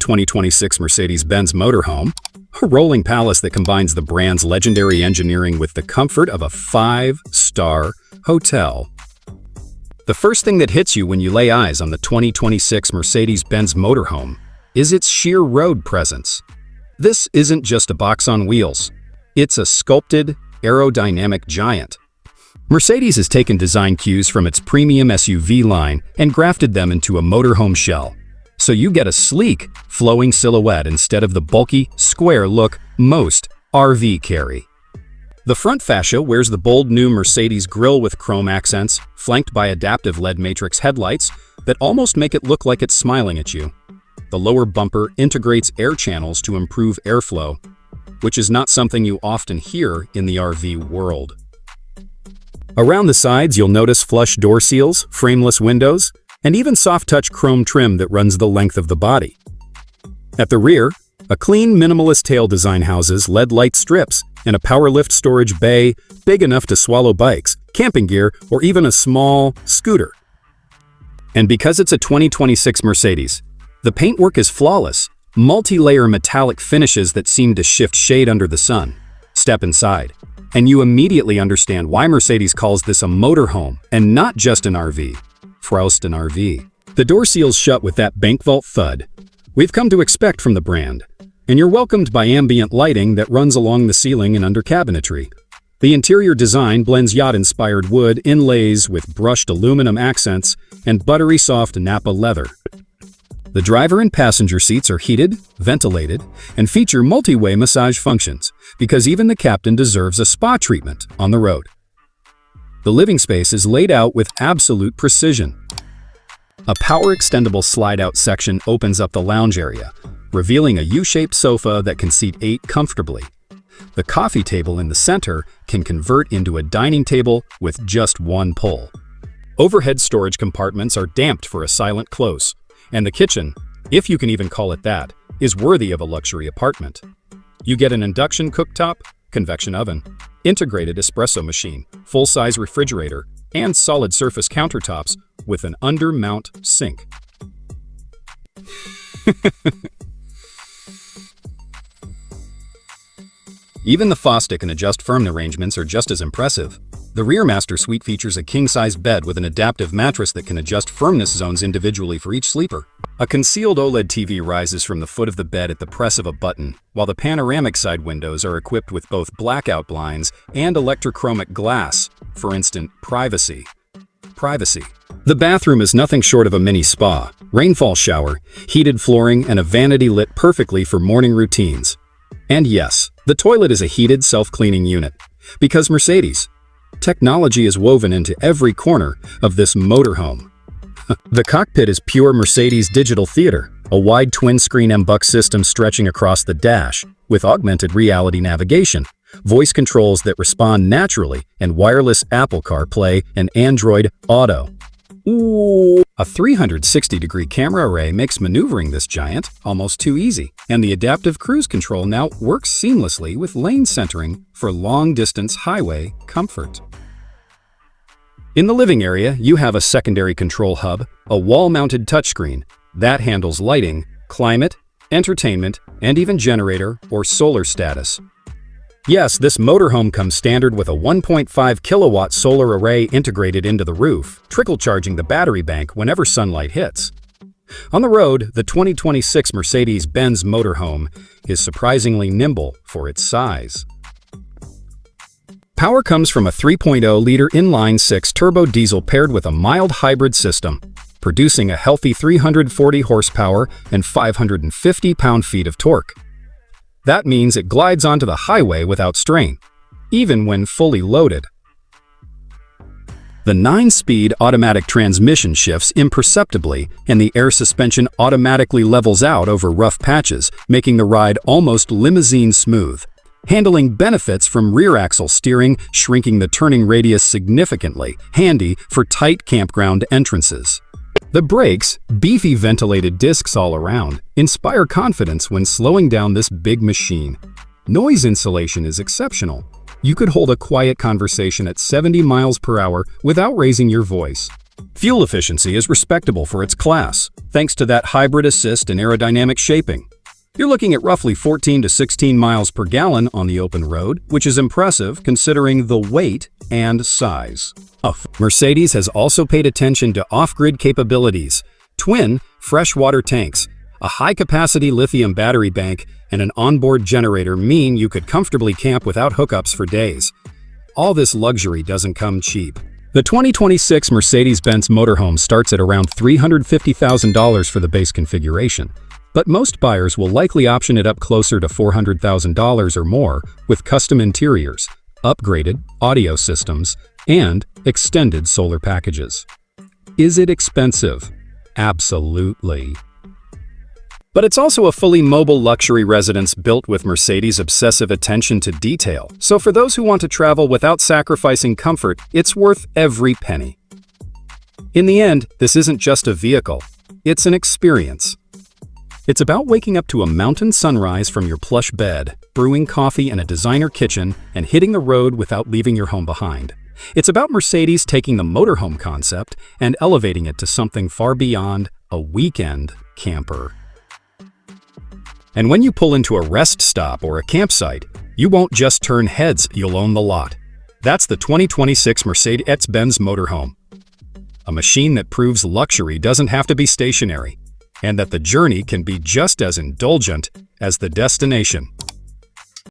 2026 Mercedes-Benz Motorhome, a rolling palace that combines the brand's legendary engineering with the comfort of a five-star hotel. The first thing that hits you when you lay eyes on the 2026 Mercedes-Benz Motorhome is its sheer road presence. This isn't just a box on wheels. It's a sculpted, aerodynamic giant. Mercedes has taken design cues from its premium SUV line and grafted them into a motorhome shell. So you get a sleek, flowing silhouette instead of the bulky, square look most RV carry. The front fascia wears the bold new Mercedes grille with chrome accents, flanked by adaptive LED matrix headlights that almost make it look like it's smiling at you. The lower bumper integrates air channels to improve airflow, which is not something you often hear in the RV world. Around the sides, you'll notice flush door seals, frameless windows, and even soft-touch chrome trim that runs the length of the body. At the rear, a clean, minimalist tail design houses LED light strips and a power lift storage bay big enough to swallow bikes, camping gear, or even a small scooter. And because it's a 2026 Mercedes, the paintwork is flawless, multi-layer metallic finishes that seem to shift shade under the sun. Step inside, and you immediately understand why Mercedes calls this a motorhome and not just an RV. Froust an RV. The door seals shut with that bank vault thud we've come to expect from the brand, and you're welcomed by ambient lighting that runs along the ceiling and under cabinetry. The interior design blends yacht-inspired wood inlays with brushed aluminum accents and buttery soft Nappa leather. The driver and passenger seats are heated, ventilated, and feature multi-way massage functions, because even the captain deserves a spa treatment on the road. The living space is laid out with absolute precision. A power extendable slide-out section opens up the lounge area, revealing a U-shaped sofa that can seat 8 comfortably. The coffee table in the center can convert into a dining table with just one pull. Overhead storage compartments are damped for a silent close, and the kitchen, if you can even call it that, is worthy of a luxury apartment. You get an induction cooktop, convection oven, integrated espresso machine, full-size refrigerator, and solid surface countertops with an under-mount sink. Even the Fosdick and adjust firm arrangements are just as impressive. The rear master suite features a king-size bed with an adaptive mattress that can adjust firmness zones individually for each sleeper. A concealed OLED TV rises from the foot of the bed at the press of a button, while the panoramic side windows are equipped with both blackout blinds and electrochromic glass, for instant privacy. The bathroom is nothing short of a mini spa, rainfall shower, heated flooring, and a vanity lit perfectly for morning routines. And yes, the toilet is a heated self-cleaning unit, because Mercedes. Technology is woven into every corner of this motorhome. The cockpit is pure Mercedes digital theater, a wide twin-screen MBUX system stretching across the dash, with augmented reality navigation, voice controls that respond naturally, and wireless Apple CarPlay and Android Auto. Ooh. A 360-degree camera array makes maneuvering this giant almost too easy, and the adaptive cruise control now works seamlessly with lane centering for long-distance highway comfort. In the living area, you have a secondary control hub, a wall-mounted touchscreen that handles lighting, climate, entertainment, and even generator or solar status. Yes, this motorhome comes standard with a 1.5 kilowatt solar array integrated into the roof, trickle charging the battery bank whenever sunlight hits. On the road, the 2026 Mercedes-Benz Motorhome is surprisingly nimble for its size. Power comes from a 3.0-liter inline-6 turbo diesel paired with a mild hybrid system, producing a healthy 340 horsepower and 550 pound-feet of torque. That means it glides onto the highway without strain, even when fully loaded. The 9-speed automatic transmission shifts imperceptibly, and the air suspension automatically levels out over rough patches, making the ride almost limousine smooth. Handling benefits from rear axle steering, shrinking the turning radius significantly, handy for tight campground entrances. The brakes, beefy ventilated discs all around, inspire confidence when slowing down this big machine. Noise insulation is exceptional. You could hold a quiet conversation at 70 miles per hour without raising your voice. Fuel efficiency is respectable for its class, thanks to that hybrid assist and aerodynamic shaping. You're looking at roughly 14 to 16 miles per gallon on the open road, which is impressive considering the weight and size. Mercedes has also paid attention to off-grid capabilities, twin freshwater tanks, a high-capacity lithium battery bank, and an onboard generator mean you could comfortably camp without hookups for days. All this luxury doesn't come cheap. The 2026 Mercedes-Benz Motorhome starts at around $350,000 for the base configuration, but most buyers will likely option it up closer to $400,000 or more with custom interiors, upgraded audio systems, and extended solar packages. Is it expensive? Absolutely. But it's also a fully mobile luxury residence built with Mercedes' obsessive attention to detail. So for those who want to travel without sacrificing comfort, it's worth every penny. In the end, this isn't just a vehicle, it's an experience. It's about waking up to a mountain sunrise from your plush bed, brewing coffee in a designer kitchen, and hitting the road without leaving your home behind. It's about Mercedes taking the motorhome concept and elevating it to something far beyond a weekend camper. And when you pull into a rest stop or a campsite, you won't just turn heads, you'll own the lot. That's the 2026 Mercedes-Benz Motorhome. A machine that proves luxury doesn't have to be stationary, and that the journey can be just as indulgent as the destination.